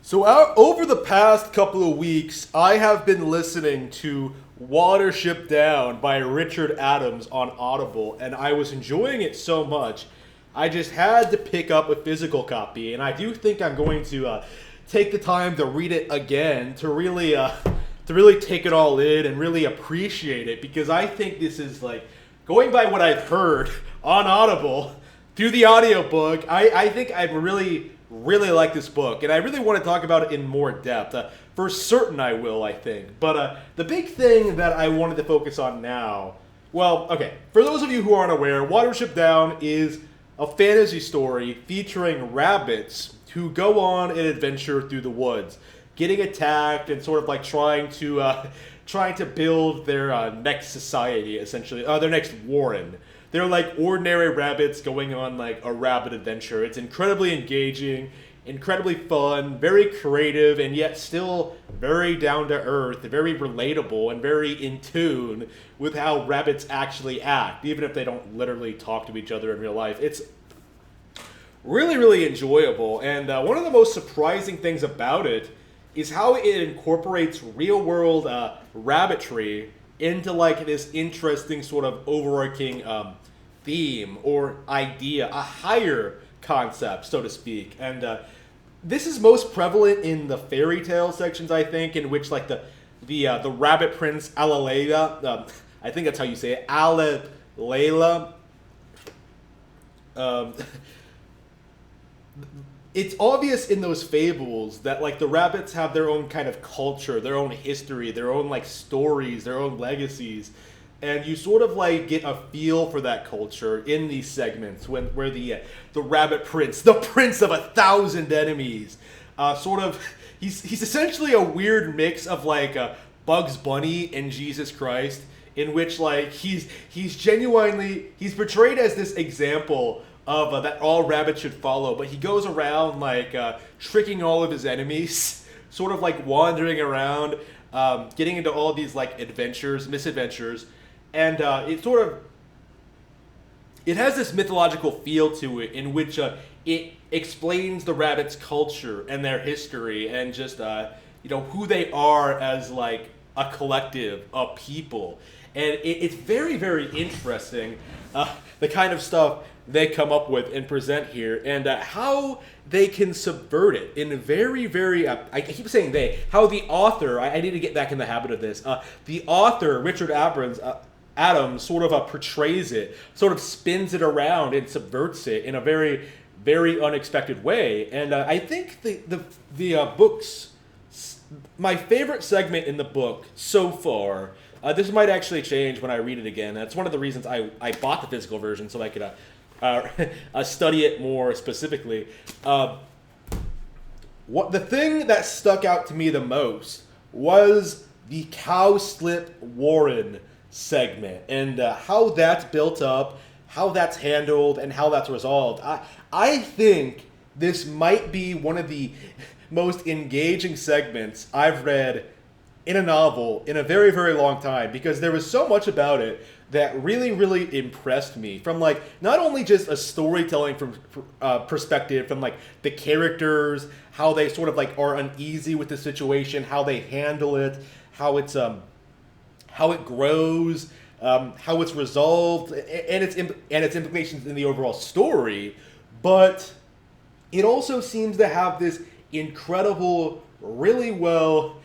So over the past couple of weeks, I have been listening to Watership Down by Richard Adams on Audible, and I was enjoying it so much, I just had to pick up a physical copy, and I do think I'm going to take the time to read it again to really take it all in and really appreciate it, because I think this is like going by what I've heard on Audible through the audiobook. I think I really like this book, and I really want to talk about it in more depth. For certain I will, I think. But the big thing that I wanted to focus on now, well, okay, for those of you who aren't aware, Watership Down is a fantasy story featuring rabbits who go on an adventure through the woods, getting attacked and sort of like trying to build their next society, essentially, their next warren. They're like ordinary rabbits going on like a rabbit adventure. It's incredibly engaging, incredibly fun, very creative, and yet still very down to earth, very relatable, and very in tune with how rabbits actually act, even if they don't literally talk to each other in real life. It's really, really enjoyable, and one of the most surprising things about it is how it incorporates real-world rabbitry into like this interesting sort of overarching theme or idea, a higher concept, so to speak. And this is most prevalent in the fairy tale sections, I think, in which like the rabbit prince Alalela, I think that's how you say it, Alalela. Um, it's obvious in those fables that like the rabbits have their own kind of culture, their own history, their own like stories, their own legacies, and you sort of like get a feel for that culture in these segments where the rabbit prince, the prince of 1,000 enemies, sort of he's essentially a weird mix of like Bugs Bunny and Jesus Christ, in which like he's portrayed as this example of that all rabbits should follow, but he goes around like tricking all of his enemies, sort of like wandering around, getting into all these like misadventures, and it has this mythological feel to it, in which it explains the rabbits' culture and their history, and just who they are as like a collective of people, and it's very, very interesting, the kind of stuff they come up with and present here, and how they can subvert it in a very, very, I keep saying how the author, I need to get back in the habit of this, the author, Richard Adams sort of portrays it, sort of spins it around and subverts it in a very, very unexpected way. And I think the book's, my favorite segment in the book so far, this might actually change when I read it again. That's one of the reasons I bought the physical version, so I could study it more specifically. What the thing that stuck out to me the most was the cowslip warren segment, and how that's built up, how that's handled, and how that's resolved. I think this might be one of the most engaging segments I've read in a novel in a very, very long time, because there was so much about it that really, really impressed me, from like not only just a storytelling from perspective, from like the characters, how they sort of like are uneasy with the situation, how they handle it, how it grows, how it's resolved, and its implications in the overall story, but it also seems to have this incredible, really well,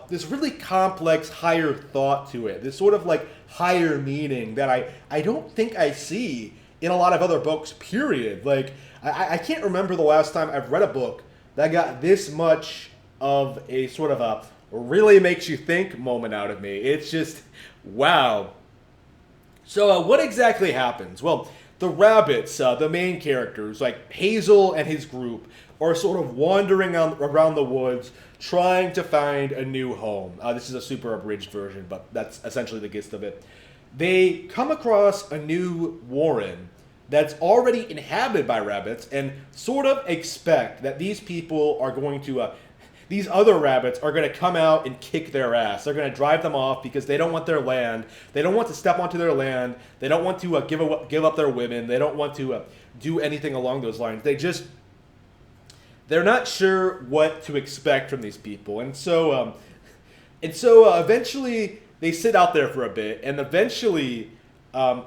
this really complex higher thought to it, this sort of like higher meaning that I don't think I see in a lot of other books, period. Like, I can't remember the last time I've read a book that got this much of a sort of a really makes you think moment out of me. It's just, wow. So what exactly happens? Well, the rabbits, the main characters, like Hazel and his group, are sort of wandering around the woods, trying to find a new home. This is a super abridged version, but that's essentially the gist of it. They come across a new warren that's already inhabited by rabbits, and sort of expect that these people are going to, these other rabbits are going to come out and kick their ass. They're going to drive them off because they don't want their land. They don't want to step onto their land. They don't want to give up their women. They don't want to do anything along those lines. they're not sure what to expect from these people, and so eventually they sit out there for a bit, and eventually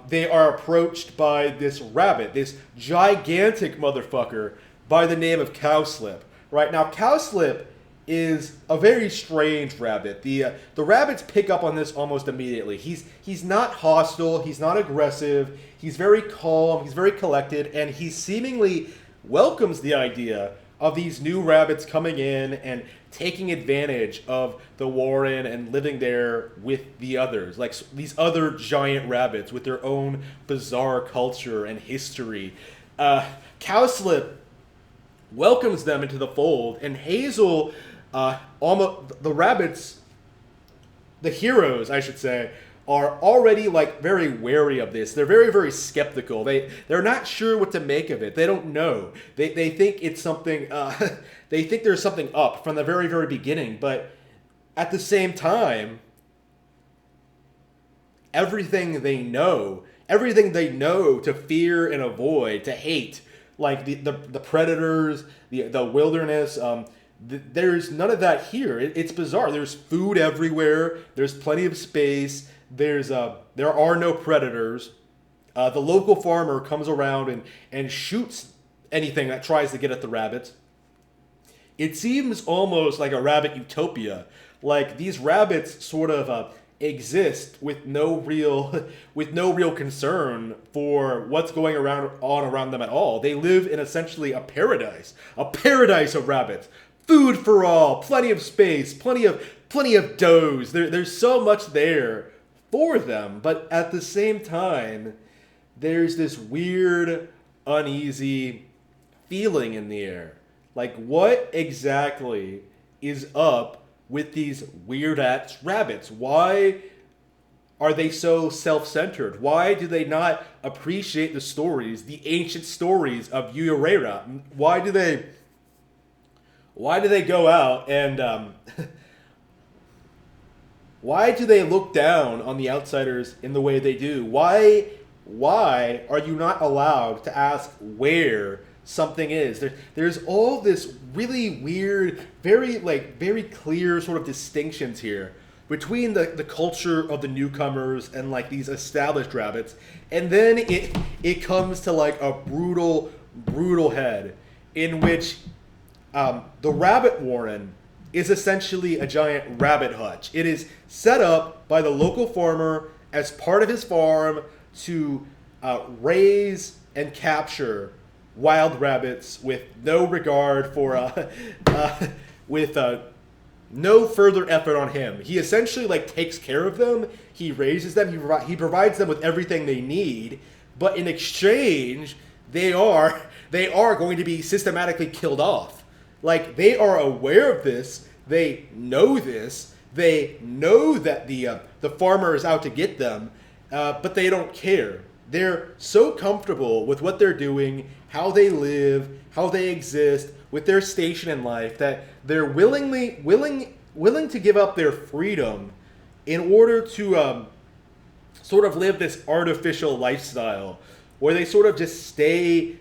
they are approached by this rabbit, this gigantic motherfucker by the name of Cowslip. Right now, Cowslip is a very strange rabbit. The rabbits pick up on this almost immediately. He's not hostile. He's not aggressive. He's very calm. He's very collected, and he seemingly welcomes the idea of these new rabbits coming in and taking advantage of the warren and living there with the others, like these other giant rabbits with their own bizarre culture and history. Cowslip welcomes them into the fold, and Hazel, almost the rabbits, the heroes, I should say, are already like very wary of this. They're very, very skeptical. They're not sure what to make of it. They don't know. They think it's something. They think there's something up from the very, very beginning. But at the same time, everything they know to fear and avoid, to hate, like the predators, the wilderness. There's none of that here. It's bizarre. There's food everywhere. There's plenty of space. There are no predators. The local farmer comes around and shoots anything that tries to get at the rabbits. It seems almost like a rabbit utopia. Like these rabbits sort of exist with no real concern for what's going around them at all. They live in essentially a paradise of rabbits. Food for all, plenty of space, plenty of does. There's so much there for them, but at the same time, there's this weird, uneasy feeling in the air. Like, what exactly is up with these weird-ass rabbits? Why are they so self-centered? Why do they not appreciate the stories, the ancient stories of Uurera? Why do they go out and why do they look down on the outsiders in the way they do? Why are you not allowed to ask where something is? There's all this really weird, very clear sort of distinctions here between the culture of the newcomers and like these established rabbits, and then it comes to like a brutal head in which the rabbit warren is essentially a giant rabbit hutch. It is set up by the local farmer as part of his farm to raise and capture wild rabbits with no regard for, with no further effort on him. He essentially like takes care of them. He raises them. He provides them with everything they need. But in exchange, they are going to be systematically killed off. Like, they are aware of this. They know this. They know that the farmer is out to get them, but they don't care. They're so comfortable with what they're doing, how they live, how they exist, with their station in life, that they're willing to give up their freedom in order to sort of live this artificial lifestyle where they sort of just stay,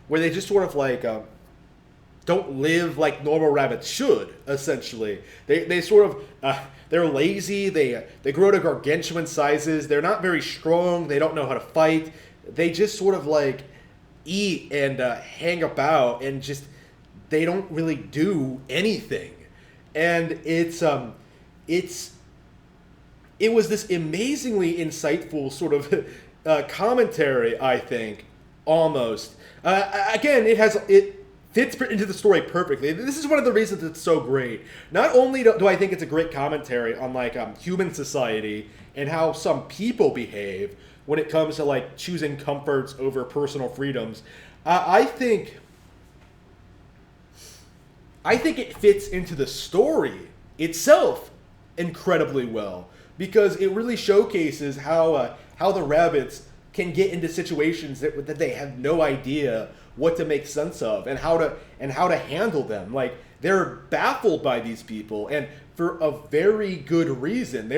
where they just sort of like don't live like normal rabbits should, essentially. They sort of, they're lazy, they grow to gargantuan sizes, they're not very strong, they don't know how to fight, they just sort of like eat and hang about and just, they don't really do anything. And it was this amazingly insightful sort of commentary, I think, almost. Again, it fits into the story perfectly. This is one of the reasons it's so great. Not only do I think it's a great commentary on like human society and how some people behave when it comes to like choosing comforts over personal freedoms, I think it fits into the story itself incredibly well, because it really showcases how the rabbits can get into situations that they have no idea what to make sense of and how to handle them. Like, they're baffled by these people, and for a very good reason.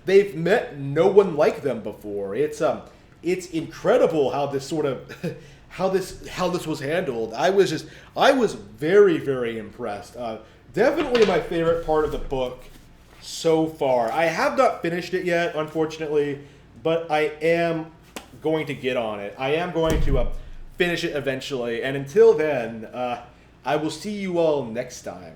They've met no one like them before. It's incredible how this sort of how this was handled. I was very, very impressed. Definitely my favorite part of the book so far. I have not finished it yet, unfortunately, but I am going to get on it. I am going to finish it eventually, and until then, I will see you all next time.